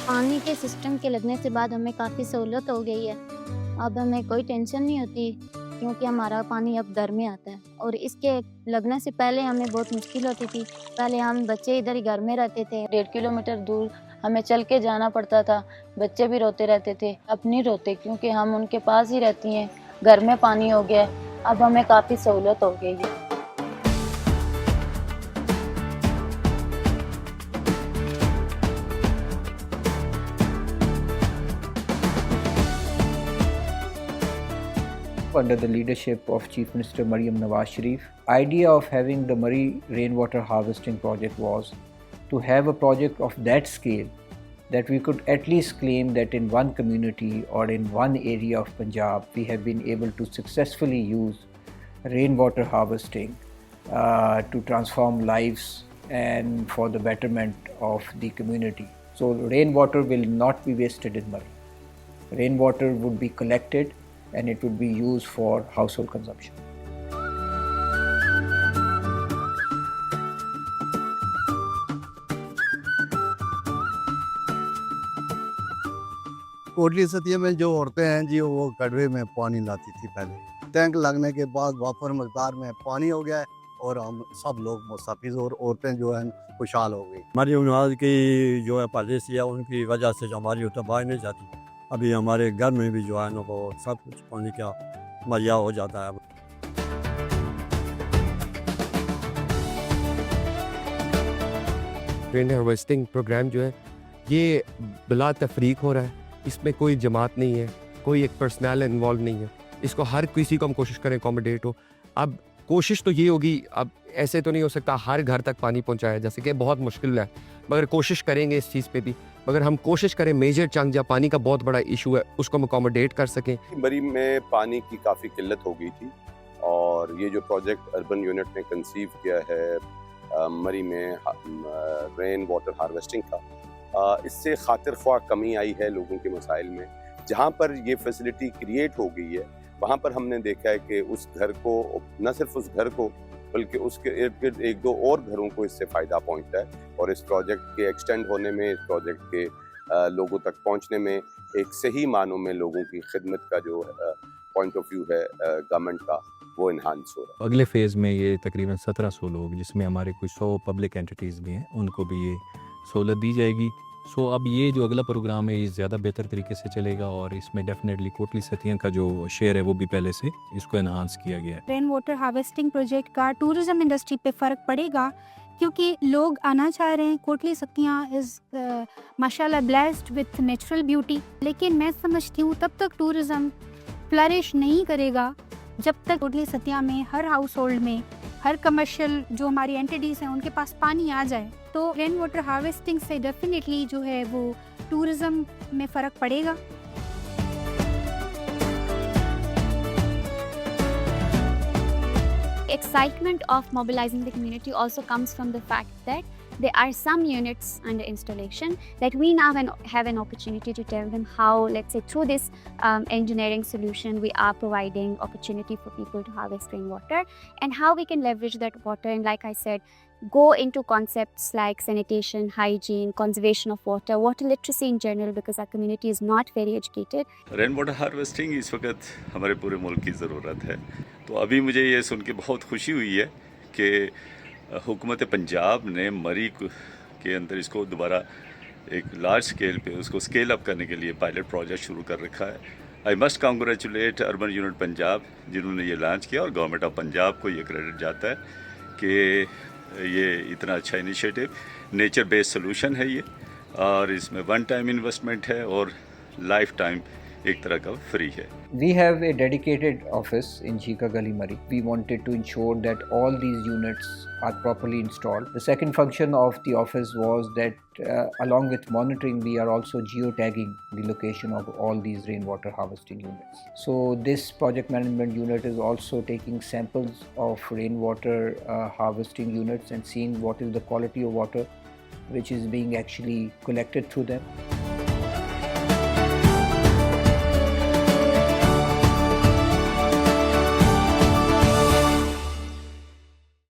पानी के सिस्टम के लगने से बाद हमें काफ़ी सहूलत हो गई है। अब हमें कोई टेंशन नहीं होती क्योंकि हमारा पानी अब घर में आता है और इसके लगने से पहले हमें बहुत मुश्किल होती थी। पहले हम बच्चे इधर ही घर में रहते थे, 1.5 किलोमीटर दूर हमें चल के जाना पड़ता था। बच्चे भी रोते रहते थे, अब नहीं रोते क्योंकि हम उनके पास ही रहती हैं, घर में पानी हो गया है। अब हमें काफ़ी सहूलत हो गई है। Under the leadership of Chief Minister Maryam Nawaz Sharif, idea of having the Murree rainwater harvesting project was to have a project of that scale that we could at least claim that in one community or in one area of Punjab we have been able to successfully use rainwater harvesting to transform lives and for the betterment of the community. So rainwater will not be wasted in Murree. Rainwater would be collected and it would be used for household consumption. Kotli सतिया में जो औरतें हैं जी वो कड़वे में पानी लाती थी पहले। टैंक लगने के बाद वाफर मकदार में पानी हो गया है और हम सब लोग मुस्तफिज और औरतें जो हैं खुशहाल हो गई। हमारी उन्नाद की जो है पॉलिसी है उनकी वजह से जो हमारी तबाही नहीं जाती। अभी हमारे घर में भी जो है ना वो सब कुछ पानी का मुहैया हो जाता है। रेन हार्वेस्टिंग प्रोग्राम जो है ये बिला तफरीक हो रहा है, इसमें कोई जमात नहीं है, कोई एक पर्सनल इन्वॉल्व नहीं है। इसको हर किसी को हम कोशिश करें अकोमोडेट हो। अब कोशिश तो ये होगी, अब ऐसे तो नहीं हो सकता हर घर तक पानी पहुंचाया जा सके, बहुत मुश्किल है, मगर कोशिश करेंगे इस चीज़ पे भी। मगर हम कोशिश करें मेजर चंक जहाँ पानी का बहुत बड़ा इशू है उसको हम अकोमोडेट कर सकें। मरी में पानी की काफ़ी किल्लत हो गई थी और ये जो प्रोजेक्ट अर्बन यूनिट ने कंसीव किया है मरी में रेन वाटर हार्वेस्टिंग का, इससे खातिर ख्वाह कमी आई है लोगों के मसाइल में। जहाँ पर ये फैसिलिटी क्रिएट हो गई है वहाँ पर हमने देखा है कि उस घर को, न सिर्फ उस घर को बल्कि उसके इर्द गिर्द एक दो और घरों को इससे फ़ायदा पहुँचता है। और इस प्रोजेक्ट के एक्सटेंड होने में, इस प्रोजेक्ट के लोगों तक पहुँचने में एक सही मानों में लोगों की खिदमत का जो पॉइंट ऑफ व्यू है गवर्नमेंट का, वो इन्हांस हो रहा है। अगले फेज़ में ये तकरीबन 1700 लोग, जिसमें हमारे कुछ 100 पब्लिक एंटिटीज़ भी हैं, उनको भी ये सहूलत दी जाएगी। सो अब ये जो अगला प्रोग्राम है ये ज़्यादा बेहतर तरीके से चलेगा और इसमें डेफिनेटली कोटली सतिया का जो शेयर है वो भी पहले से इसको एनहांस किया गया है। रेन वाटर हार्वेस्टिंग प्रोजेक्ट का टूरिज्म इंडस्ट्री पे फ़र्क पड़ेगा क्योंकि लोग आना चाह रहे हैं। कोटली सतिया इज़ माशाल्लाह ब्लेस्ड विथ नेचुरल ब्यूटी, लेकिन मैं समझती हूँ तब तक टूरिज़म फ्लरिश नहीं करेगा जब तक कोटली सतिया में हर हाउस होल्ड में, हर कमर्शियल जो हमारी एंटिटीज़ हैं उनके पास पानी आ जाए। तो रेन वाटर हार्वेस्टिंग से डेफिनेटली जो है वो टूरिज़म में फ़र्क पड़ेगा। Excitement of mobilizing the community also comes from the fact that there are some units under installation that we now have an opportunity to tell them how, let's say, through this engineering solution, we are providing opportunity for people to harvest rainwater and how we can leverage that water. And like I said, go into concepts like sanitation, hygiene, conservation of water, water literacy in general, because our community is not very educated. Rain water harvesting इस वक्त हमारे पूरे मुल्क की ज़रूरत है। तो अभी मुझे ये सुन के बहुत खुशी हुई है कि हुकूमत पंजाब ने मरी के अंदर इसको दोबारा एक लार्ज स्केल पे उसको स्केल अप करने के लिए पायलट प्रोजेक्ट शुरू कर रखा है। I must congratulate urban unit Punjab जिन्होंने ये लॉन्च किया और गवर्नमेंट ऑफ पंजाब को ये क्रेडिट जाता है कि ये इतना अच्छा इनिशिएटिव, नेचर बेस्ड सोल्यूशन है ये, और इसमें वन टाइम इन्वेस्टमेंट है और लाइफ टाइम एक तरह का फ्री है। We have a dedicated office in Jhika Gali Murree. We wanted to ensure that all these units are properly installed. The second function of the office was that along with monitoring, we are also geotagging the location of all these rainwater harvesting units. So this project management unit is also taking samples of rainwater harvesting units and seeing what is the quality of water which is being actually collected through them.